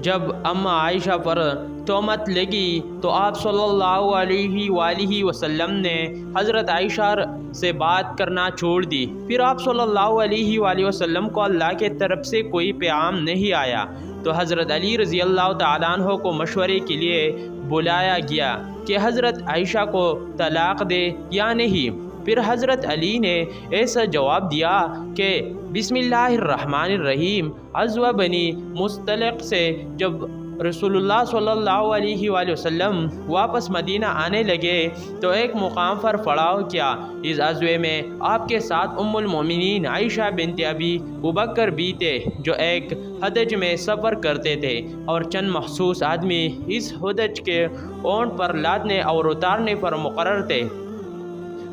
جب اماں عائشہ پر تہمت لگی تو آپ صلی اللہ علیہ وآلہ وسلم نے حضرت عائشہ سے بات کرنا چھوڑ دی۔ پھر آپ صلی اللہ علیہ وآلہ وسلم کو اللہ کے طرف سے کوئی پیغام نہیں آیا تو حضرت علی رضی اللہ تعالیٰ عنہ کو مشورے کے لیے بلایا گیا کہ حضرت عائشہ کو طلاق دے یا نہیں۔ پھر حضرت علی نے ایسا جواب دیا کہ بسم اللہ الرحمن الرحیم۔ ازوا بنی مستلق سے جب رسول اللہ صلی اللہ علیہ وآلہ وسلم واپس مدینہ آنے لگے تو ایک مقام پر پڑاؤ کیا۔ اس ازوے میں آپ کے ساتھ ام المومنین عائشہ بنت ابی بکر بھی تھے جو ایک ہودج میں سفر کرتے تھے، اور چند مخصوص آدمی اس ہودج کے اونٹ پر لادنے اور اتارنے پر مقرر تھے۔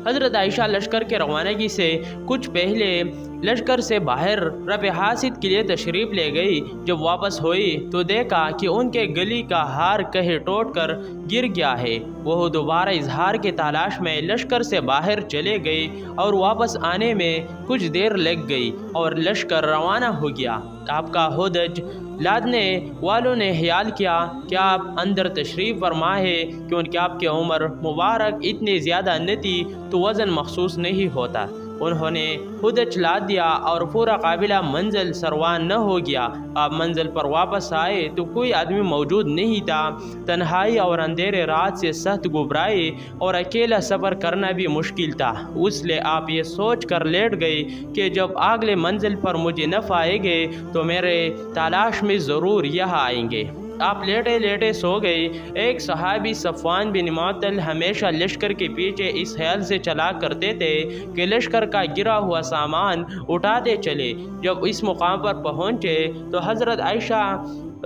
حضرت عائشہ لشکر کے روانگی سے کچھ پہلے لشکر سے باہر رفع حاصل کے لیے تشریف لے گئی۔ جب واپس ہوئی تو دیکھا کہ ان کے گلی کا ہار کہیں ٹوٹ کر گر گیا ہے۔ وہ دوبارہ اظہار کی تلاش میں لشکر سے باہر چلے گئی اور واپس آنے میں کچھ دیر لگ گئی اور لشکر روانہ ہو گیا۔ آپ کا ہودج لادنے والوں نے خیال کیا کہ آپ اندر تشریف فرما ہے، کیونکہ آپ کی عمر مبارک اتنی زیادہ نہ تھی تو وزن محسوس نہیں ہوتا۔ انہوں نے ہودج لاد دیا اور پورا قافلہ منزل سروان نہ ہو گیا۔ آپ منزل پر واپس آئے تو کوئی آدمی موجود نہیں تھا۔ تنہائی اور اندھیرے رات سے سخت گھبراہے اور اکیلا سفر کرنا بھی مشکل تھا، اس لیے آپ یہ سوچ کر لیٹ گئے کہ جب اگلے منزل پر مجھے نہ پائیں گے تو میرے تلاش میں ضرور یہاں آئیں گے۔ آپ لیٹے لیٹے سو گئے۔ ایک صحابی صفوان بن معطل ہمیشہ لشکر کے پیچھے اس خیال سے چلا کرتے تھے کہ لشکر کا گرا ہوا سامان اٹھاتے چلے۔ جب اس مقام پر پہنچے تو حضرت عائشہ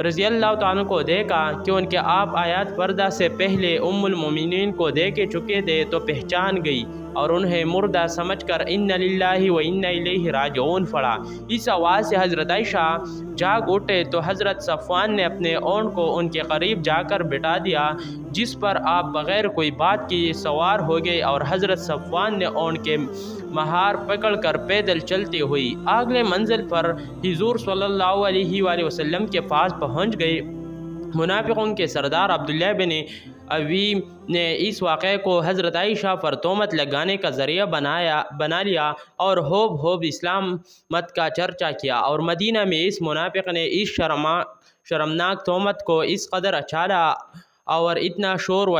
رضی اللہ تعالیٰ کو دیکھا کہ ان کے آپ آیات پردہ سے پہلے ام المومنین کو دیکھ چکے تھے تو پہچان گئی اور انہیں مردہ سمجھ کر ان للہ و انا الیہ راجعون پڑھا۔ اس آواز سے حضرت عائشہ جاگ اٹھے تو حضرت صفوان نے اپنے اونٹ کو ان کے قریب جا کر بٹھا دیا، جس پر آپ بغیر کوئی بات کیے سوار ہو گئے اور حضرت صفوان نے اونٹ کے مہار پکڑ کر پیدل چلتے ہوئی اگلے منزل پر حضور صلی اللہ علیہ وآلہ وسلم کے پاس پہنچ گئے۔ منافقوں کے سردار عبداللہ بن ابی نے اس واقعے کو حضرت عائشہ پر تہمت لگانے کا ذریعہ بنا لیا اور ہوب اسلام مت کا چرچا کیا، اور مدینہ میں اس منافق نے اس شرمناک تہمت کو اس قدر اچھالا اور اتنا شور و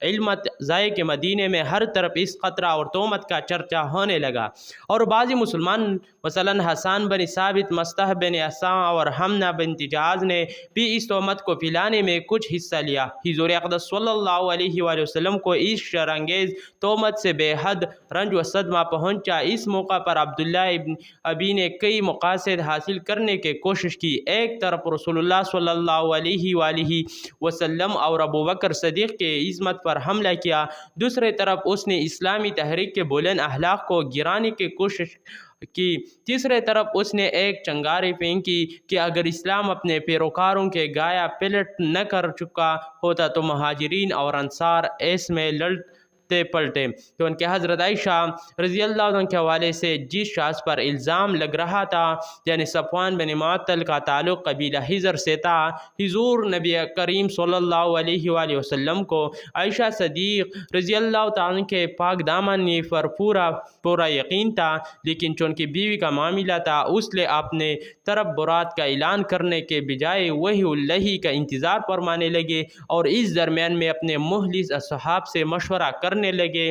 علمت ضائع کہ مدینے میں ہر طرف اس خطرہ اور تہمت کا چرچا ہونے لگا، اور بعضی مسلمان مثلاً حسان بن ثابت، مصطح بن عصام اور حمنہ بنت جہاز نے بھی اس تہمت کو پھیلانے میں کچھ حصہ لیا۔ حضور اقدس صلی اللہ علیہ وآلہ وسلم کو اس شرانگیز تہمت سے بے حد رنج و صدمہ پہنچا۔ اس موقع پر عبداللہ ابن ابی نے کئی مقاصد حاصل کرنے کی کوشش کی۔ ایک طرف رسول اللہ صلی اللہ علیہ وآلہ وسلم اور ابو بکر صدیق کے عظمت پر حملہ کیا، دوسری طرف اس نے اسلامی تحریک کے بلند اخلاق کو گرانے کی کوشش کی، تیسری طرف اس نے ایک چنگاری پھینکی کہ اگر اسلام اپنے پیروکاروں کے گایا پلٹ نہ کر چکا ہوتا تو مہاجرین اور انصار اس میں لڑتے پلٹے، کیونکہ حضرت عائشہ رضی اللہ عنہ کے حوالے سے جس شخص پر الزام لگ رہا تھا، یعنی صفوان بن معطل کا تعلق قبیلہ حضر سے تھا۔ حضور نبی کریم صلی اللہ علیہ وآلہ وسلم کو عائشہ صدیق رضی اللہ تعالیٰ کے پاک دامنی پر پورا یقین تھا، لیکن چونکہ بیوی کا معاملہ تھا اس لیے اپنے طرف برات کا اعلان کرنے کے بجائے وحی اللہ کا انتظار فرمانے لگے، اور اس درمیان میں اپنے مخلص اصحاب سے مشورہ کرنے لگے۔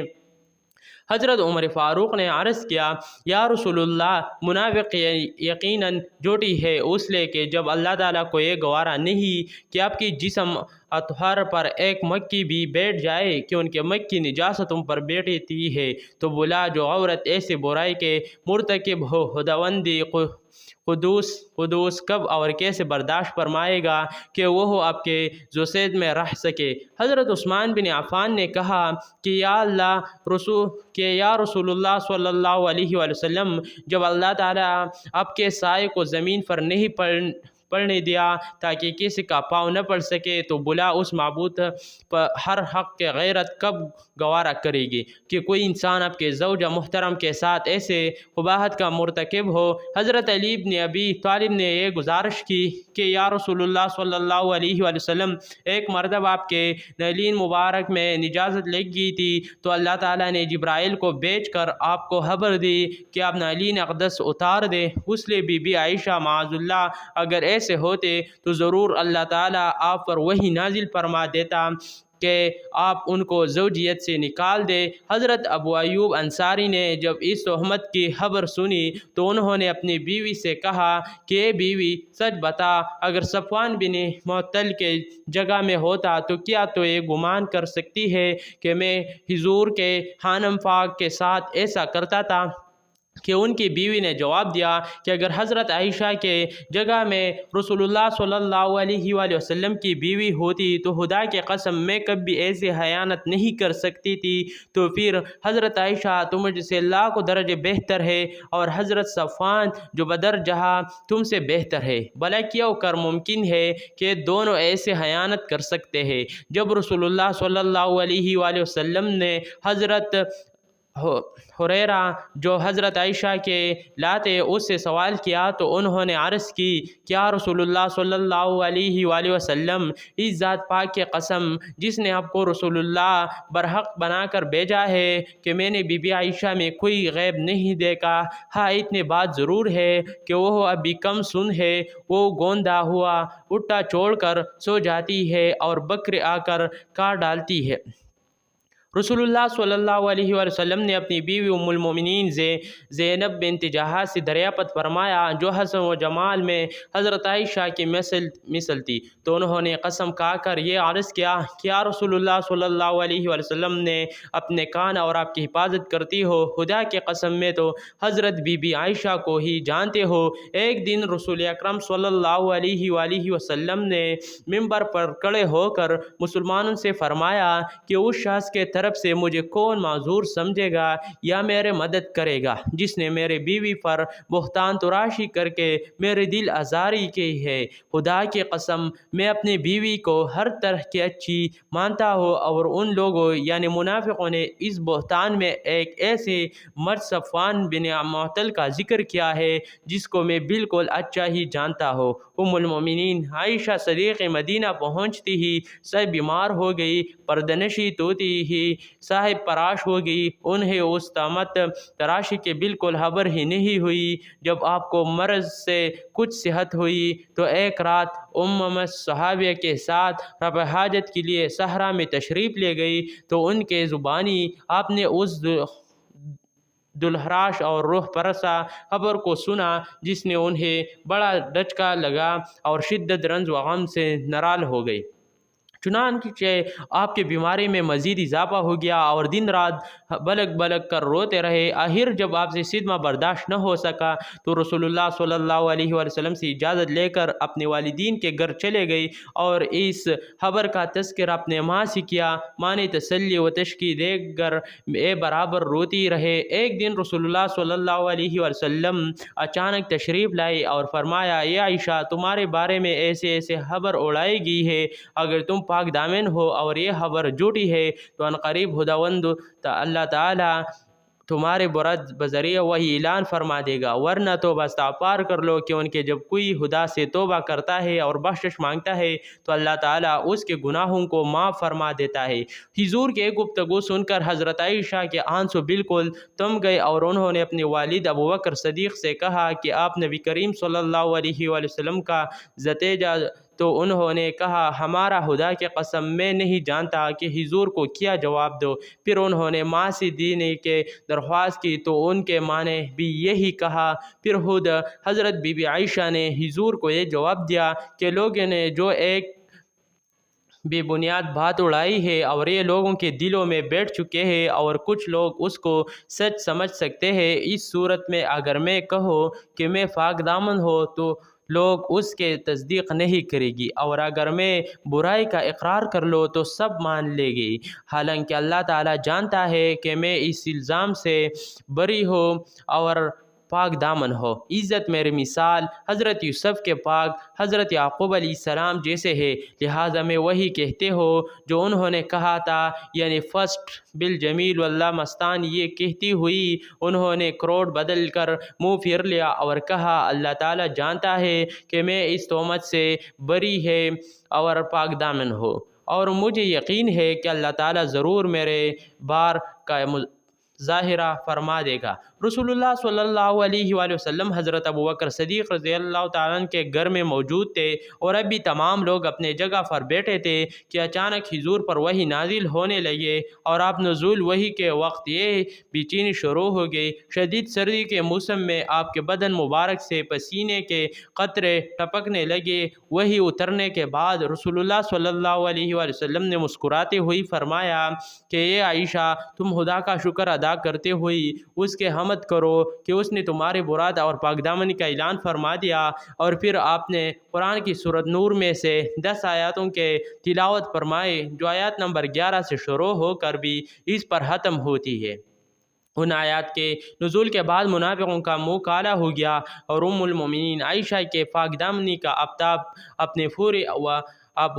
حضرت عمر فاروق نے عرض کیا، یا رسول اللہ، منافق یقیناً جھوٹی ہے، اس لیے کہ جب اللہ تعالیٰ کو یہ گوارا نہیں کہ آپ کی جسم اطہار پر ایک مکھی بھی بیٹھ جائے کہ ان کے مکھی نجاستوں پر بیٹھتی ہے، تو بلا جو عورت ایسے برائی کے مرتکب ہو خداوندی قدوس کب اور کیسے برداشت فرمائے گا کہ وہ آپ کے زوسید میں رہ سکے۔ حضرت عثمان بن عفان نے کہا کہ یا رسول اللہ صلی اللہ علیہ وآلہ وسلم، جب اللہ تعالیٰ آپ کے سائے کو زمین پر نہیں پڑھنے دیا تاکہ کسی کا پاؤں نہ پڑ سکے، تو بلا اس معبود پر ہر حق کے غیرت کب گوارا کرے گی کہ کوئی انسان آپ کے زوجہ محترم کے ساتھ ایسے قباحت کا مرتکب ہو۔ حضرت علی بن ابی طالب نے یہ گزارش کی کہ یا رسول اللہ صلی اللہ علیہ وآلہ وسلم، ایک مرتبہ آپ کے نعلین مبارک میں نجاست لگ گئی تھی تو اللہ تعالیٰ نے جبرائیل کو بھیج کر آپ کو خبر دی کہ آپ نعلین اقدس اتار دیں۔ اس لیے بی بی عائشہ معاذ اللہ اگر ایسے ہوتے تو ضرور اللہ تعالیٰ آپ پر وحی نازل فرما دیتا کہ آپ ان کو زوجیت سے نکال دے۔ حضرت ابو ایوب انصاری نے جب اس تہمت کی خبر سنی تو انہوں نے اپنی بیوی سے کہا کہ اے بیوی، سچ بتا، اگر صفوان بن معطل کے جگہ میں ہوتا تو کیا تو یہ گمان کر سکتی ہے کہ میں حضور کے خانم پاک کے ساتھ ایسا کرتا تھا؟ کہ ان کی بیوی نے جواب دیا کہ اگر حضرت عائشہ کے جگہ میں رسول اللہ صلی اللہ علیہ وآلہ وسلم کی بیوی ہوتی تو خدا کی قسم میں کبھی ایسی خیانت نہیں کر سکتی تھی۔ تو پھر حضرت عائشہ تو مجھ سے لاکھوں درجے بہتر ہے، اور حضرت صفوان جو بدر جہاں تم سے بہتر ہے، بھلا کیوں کر ممکن ہے کہ دونوں ایسے خیانت کر سکتے ہیں؟ جب رسول اللہ صلی اللہ علیہ وآلہ وسلم نے حضرت ہریرہ جو حضرت عائشہ کے لاتے اس سے سوال کیا تو انہوں نے عرض کی کیا رسول اللہ صلی اللہ علیہ وآلہ وسلم، اس ذات پاک کی قسم جس نے آپ کو رسول اللہ برحق بنا کر بھیجا ہے کہ میں نے بی بی عائشہ میں کوئی غیب نہیں دیکھا، ہاں اتنی بات ضرور ہے کہ وہ ابھی کم سن ہے، وہ گوندا ہوا اٹھا چھوڑ کر سو جاتی ہے اور بکرے آ کر کاٹ ڈالتی ہے۔ رسول اللہ صلی اللہ علیہ وآلہ وسلم نے اپنی بیوی ام المومنین زینب بنت جہاز سے دریافت فرمایا جو حسن و جمال میں حضرت عائشہ کی مثل تھی، تو انہوں نے قسم کھا کر یہ عرض کیا کہ یا رسول اللہ صلی اللہ علیہ وآلہ وسلم نے اپنے کان اور آپ کی حفاظت کرتی ہو، خدا کی قسم میں تو حضرت بی بی عائشہ کو ہی جانتے ہو۔ ایک دن رسول اکرم صلی اللہ علیہ وآلہ وسلم نے ممبر پر کھڑے ہو کر مسلمانوں سے فرمایا کہ اس شخص کے طرف سے مجھے کون معذور سمجھے گا یا میرے مدد کرے گا جس نے میرے بیوی پر بہتان تراشی کر کے میرے دل آزاری کی ہے؟ خدا کی قسم میں اپنی بیوی کو ہر طرح کی اچھی مانتا ہوں، اور ان لوگوں یعنی منافقوں نے اس بہتان میں ایک ایسے مرد صفوان بن معطل کا ذکر کیا ہے جس کو میں بالکل اچھا ہی جانتا ہوں۔ ام المومنین عائشہ صدیق مدینہ پہنچتی ہی سب بیمار ہو گئی، پردنشی توتی ہی صاحب پراش ہو گئی، انہیں اس تہمت تراشی کے بالکل خبر ہی نہیں ہوئی۔ جب آپ کو مرض سے کچھ صحت ہوئی تو ایک رات صحابیہ کے ساتھ رفع حاجت کے لیے صحرا میں تشریف لے گئی تو ان کے زبانی آپ نے اس دلہراش اور روح پرسا خبر کو سنا جس نے انہیں بڑا دھچکا لگا اور شدت رنج و غم سے نرال ہو گئی۔ چنانچہ آپ کی بیماری میں مزید اضافہ ہو گیا اور دن رات بلک بلک کر روتے رہے۔ آخر جب آپ سے صدمہ برداشت نہ ہو سکا تو رسول اللہ صلی اللہ علیہ وآلہ وسلم سے اجازت لے کر اپنے والدین کے گھر چلے گئی اور اس خبر کا تذکرہ اپنے ماں سے کیا۔ ماں نے تسلی و تشکی دے کر برابر روتی رہے۔ ایک دن رسول اللہ صلی اللہ علیہ وآلہ وسلم اچانک تشریف لائے اور فرمایا اے عائشہ، تمہارے بارے میں ایسے خبر اڑائی گئی ہے، اگر تم پاک دامن ہو اور یہ خبر جھوٹی ہے تو عنقریب خداوند اللہ تعالیٰ تمہارے برد بذریعہ وہی اعلان فرما دے گا، ورنہ توبہ استغفار کر لو، کیونکہ جب کوئی خدا سے توبہ کرتا ہے اور بخشش مانگتا ہے تو اللہ تعالیٰ اس کے گناہوں کو معاف فرما دیتا ہے۔ حضور کے گفتگو سن کر حضرت عائشہ کے آنسو بالکل تم گئے اور انہوں نے اپنے والد ابو بکر صدیق سے کہا کہ آپ نبی کریم صلی اللہ علیہ وآلہ وسلم کا بھتیجا، تو انہوں نے کہا ہمارا خدا کی قسم میں نہیں جانتا کہ حضور کو کیا جواب دو۔ پھر انہوں نے ماں سے دینے کے درخواست کی تو ان کے ماں نے بھی یہی کہا۔ پھر خود حضرت بی بی عائشہ نے حضور کو یہ جواب دیا کہ لوگوں نے جو ایک بے بنیاد بات اڑائی ہے اور یہ لوگوں کے دلوں میں بیٹھ چکے ہیں اور کچھ لوگ اس کو سچ سمجھ سکتے ہیں، اس صورت میں اگر میں کہوں کہ میں پاک دامن ہوں تو لوگ اس کے تصدیق نہیں کرے گی، اور اگر میں برائی کا اقرار کر لوں تو سب مان لے گی، حالانکہ اللہ تعالیٰ جانتا ہے کہ میں اس الزام سے بری ہوں اور پاک دامن ہو۔ عزت میری مثال حضرت یوسف کے پاک حضرت یعقوب علیہ السلام جیسے ہے، لہٰذا میں وہی کہتے ہو جو انہوں نے کہا تھا، یعنی فسٹ بالجمیل واللہ مستان۔ یہ کہتی ہوئی انہوں نے کروڑ بدل کر منہ پھیر لیا اور کہا، اللہ تعالیٰ جانتا ہے کہ میں اس تہمت سے بری ہے اور پاک دامن ہو، اور مجھے یقین ہے کہ اللہ تعالیٰ ضرور میرے بار کا ظاہرہ فرما دے گا۔ رسول اللہ صلی اللہ علیہ وآلہ وسلم حضرت ابوبکر صدیق رضی اللہ تعالیٰ عنہ کے گھر میں موجود تھے اور اب بھی تمام لوگ اپنے جگہ پر بیٹھے تھے کہ اچانک حضور پر وحی نازل ہونے لگے، اور آپ نزول وحی کے وقت یہ بے چینی شروع ہو گئی۔ شدید سردی کے موسم میں آپ کے بدن مبارک سے پسینے کے قطرے ٹپکنے لگے۔ وحی اترنے کے بعد رسول اللہ صلی اللہ علیہ وآلہ وسلم نے مسکراتے ہوئے فرمایا کہ اے عائشہ، تم خدا کا شکر ادا کرتے ہوئے اس کے حمد کرو کہ اس نے تمہارے برات اور پاک دامنی کا اعلان فرما دیا۔ اور پھر آپ نے قرآن کی سورۃ نور میں سے 10 آیاتوں کے تلاوت فرمائے، جو آیات نمبر 11 سے شروع ہو کر بھی اس پر ختم ہوتی ہے۔ ان آیات کے نزول کے بعد منافقوں کا منہ کالا ہو گیا اور ام المومنین عائشہ کے پاک دامنی کا آفتاب اپنے پورے آب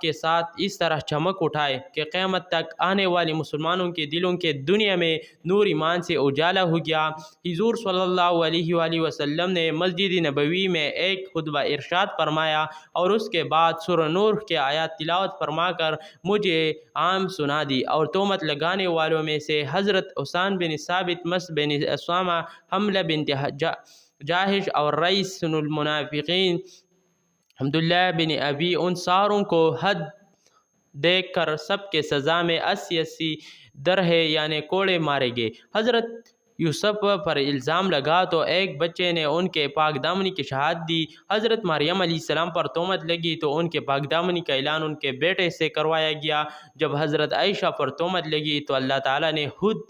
کے ساتھ اس طرح چمک اٹھائے کہ قیامت تک آنے والے مسلمانوں کے دلوں کے دنیا میں نور ایمان سے اجالا ہو گیا۔ حضور صلی اللہ علیہ وآلہ وسلم نے مسجد نبوی میں ایک خطبہ ارشاد فرمایا اور اس کے بعد سورہ نور کے آیات تلاوت فرما کر مجھے عام سنا دی، اور تہمت لگانے والوں میں سے حضرت حسین بن ثابت، مس بن اسامہ، حملہ بنت جاحش اور رئیس المنافقین عبداللہ بن ابی، ان ساروں کو حد دیکھ کر سب کے سزا میں 80 درہے یعنی کوڑے مارے گئے۔ حضرت یوسف پر الزام لگا تو ایک بچے نے ان کے پاک دامنی کی شہادت دی۔ حضرت مریم علیہ السلام پر تہمت لگی تو ان کے پاک دامنی کا اعلان ان کے بیٹے سے کروایا گیا۔ جب حضرت عائشہ پر تہمت لگی تو اللہ تعالیٰ نے خود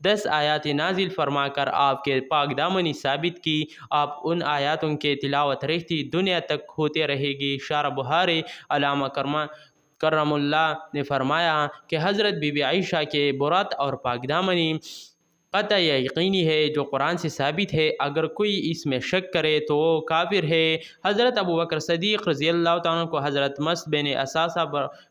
10 آیات نازل فرما کر آپ کے پاک دامنی ثابت کی۔ آپ ان آیاتوں کے تلاوت رہتی دنیا تک ہوتے رہے گی۔ شارح بخاری علامہ کرم اللہ نے فرمایا کہ حضرت بی بی عائشہ کے برات اور پاک دامنی قطع یقینی ہے جو قرآن سے ثابت ہے، اگر کوئی اس میں شک کرے تو وہ کافر ہے۔ حضرت ابوبکر صدیق رضی اللہ تعالیٰ عنہ کو حضرت مس بن اساسہ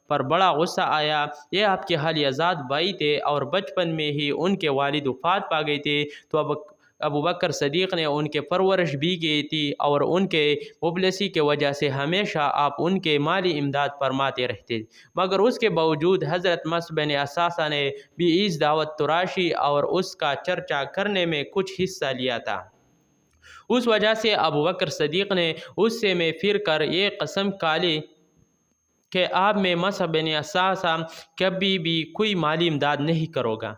پر بڑا غصہ آیا۔ یہ آپ کے حالیازاد بھائی تھے اور بچپن میں ہی ان کے والد وفات پا گئے تھے، تو ابوبکر صدیق نے ان کے پرورش بھی کی تھی اور ان کے مفلسی کی وجہ سے ہمیشہ آپ ان کے مالی امداد فرماتے رہتے، مگر اس کے باوجود حضرت مس بن اساسہ نے بھی اس دعوت تراشی اور اس کا چرچا کرنے میں کچھ حصہ لیا تھا۔ اس وجہ سے ابوبکر صدیق نے اس سے میں پھر کر یہ قسم کھالی کہ آپ میں مس بن اساسہ کبھی بھی کوئی مالی امداد نہیں کروں گا۔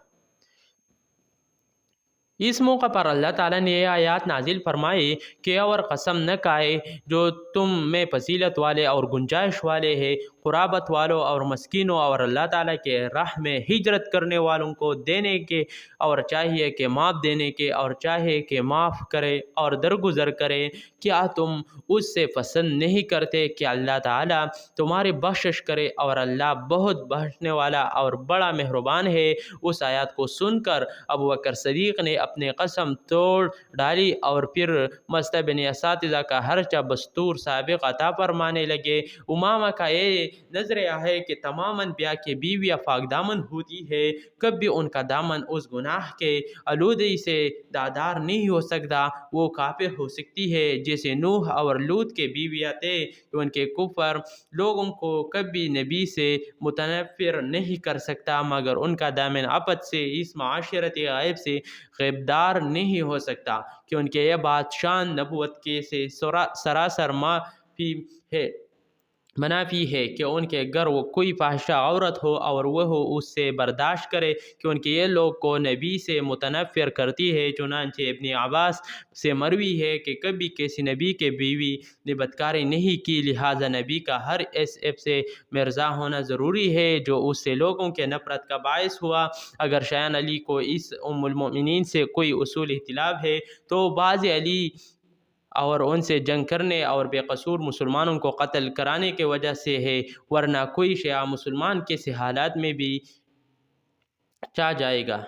اس موقع پر اللہ تعالیٰ نے یہ آیات نازل فرمائی کہ اور قسم نہ کھائے جو تم میں فضیلت والے اور گنجائش والے ہیں، قرابت والوں اور مسکینوں اور اللہ تعالیٰ کے راہ میں ہجرت کرنے والوں کو دینے کے، اور چاہیے کہ معاف دینے کے، اور چاہے کہ معاف کرے اور درگزر کرے۔ کیا تم اس سے پسند نہیں کرتے کہ اللہ تعالیٰ تمہاری بخشش کرے، اور اللہ بہت بخشنے والا اور بڑا مہربان ہے۔ اس آیات کو سن کر ابوبکر صدیق نے اپنے قسم توڑ ڈالی اور پھر مس بن اساتذہ کا خرچہ بستور سابق عطا فرمانے لگے۔ امامہ کا یہ نظریہ ہے کہ تمام انبیاء کی بیویاں پاک دامن ہوتی ہے، کبھی ان کا دامن اس گناہ کے آلودگی سے داغدار نہیں ہو سکتا، وہ کافر ہو سکتی ہے، جیسے نوح اور لوط کے بیویاں تھے کہ ان کے کفر لوگوں کو کبھی نبی سے متنفر نہیں کر سکتا، مگر ان کا دامن عفت سے اس معاشرت غیب سے غیبدار نہیں ہو سکتا کہ ان کے یہ بات شان نبوت کے سے سراسر منافی ہے کہ ان کے گھر وہ کوئی فاحشہ عورت ہو اور وہ اس سے برداشت کرے کہ ان کے یہ لوگ کو نبی سے متنفر کرتی ہے۔ چنانچہ ابن عباس سے مروی ہے کہ کبھی کسی نبی کے بیوی نے بدکاری نہیں کی، لہٰذا نبی کا ہر ایس ایف سے مرزا ہونا ضروری ہے جو اس سے لوگوں کے نفرت کا باعث ہوا۔ اگر شایان علی کو اس ام المؤمنین سے کوئی اصول اختلاف ہے تو باز علی اور ان سے جنگ کرنے اور بے قصور مسلمانوں کو قتل کرانے کی وجہ سے ہے، ورنہ کوئی شیعہ مسلمان کسی حالات میں بھی چاہ جائے گا۔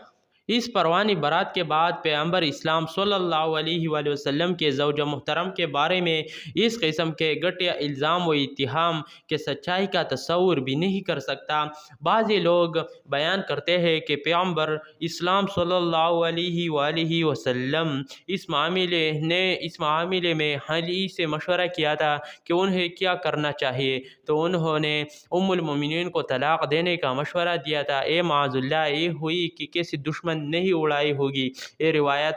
اس پروانی برات کے بعد پیغمبر اسلام صلی اللہ علیہ وآلہ وسلم کے زوجہ محترم کے بارے میں اس قسم کے گھٹیا الزام و اتہام کے سچائی کا تصور بھی نہیں کر سکتا۔ بعضی لوگ بیان کرتے ہیں کہ پیغمبر اسلام صلی اللہ علیہ وآلہ وسلم اس معاملے میں علی سے مشورہ کیا تھا کہ انہیں کیا کرنا چاہیے، تو انہوں نے ام المومنین کو طلاق دینے کا مشورہ دیا تھا۔ معاذ اللہ یہ ہوئی کہ کسی دشمن نہیں اڑائی ہوگی۔ یہ روایت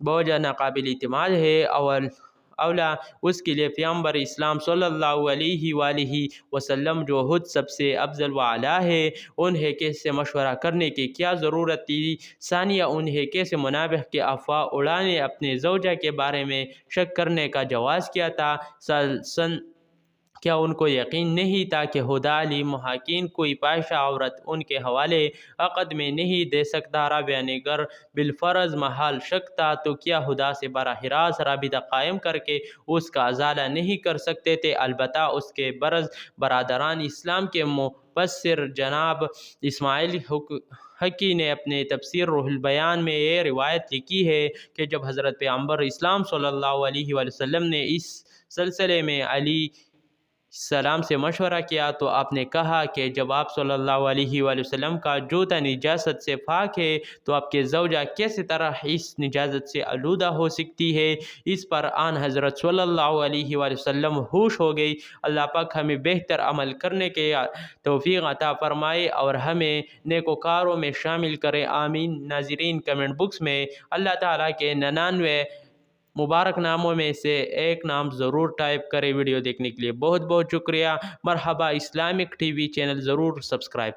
بہت زیادہ ناقابل اعتماد ہے، اولا اس کے لیے پیغمبر اسلام صلی اللہ علیہ وآلہ وسلم جو خود سب سے افضل و اعلیٰ ہے، انہیں کیسے مشورہ کرنے کی کیا ضرورت تھی؟ ثانیہ انہیں کیسے منافق کے افواہ اڑانے اپنے زوجہ کے بارے میں شک کرنے کا جواز کیا تھا؟ کیا ان کو یقین نہیں تھا کہ خدا علی محاکین کوئی پاشا عورت ان کے حوالے عقد میں نہیں دے سکتا؟ رابعہ نے گر بالفرض محال شک تھا تو کیا خدا سے براہ راست رابطہ قائم کر کے اس کا ازالہ نہیں کر سکتے تھے؟ البتہ اس کے برادران اسلام کے مفسر جناب اسماعیل حقی نے اپنے تفسیر روح البیان میں یہ روایت لکھی ہے کہ جب حضرت پیغمبر اسلام صلی اللہ علیہ وآلہ وسلم نے اس سلسلے میں علی السلام سے مشورہ کیا تو آپ نے کہا کہ جب آپ صلی اللہ علیہ وآلہ وسلم کا جوتا نجاست سے پاک ہے تو آپ کے زوجہ کیسے طرح اس نجاست سے آلودہ ہو سکتی ہے؟ اس پر آن حضرت صلی اللہ علیہ وآلہ وسلم ہوش ہو گئی۔ اللہ پاک ہمیں بہتر عمل کرنے کے توفیق عطا فرمائے اور ہمیں نیکوکاروں میں شامل کرے، آمین۔ ناظرین کمنٹ باکس میں اللہ تعالیٰ کے 99 مبارک ناموں میں سے ایک نام ضرور ٹائپ کرے۔ ویڈیو دیکھنے کے لیے بہت بہت شکریہ۔ مرحبا اسلامک ٹی وی چینل ضرور سبسکرائب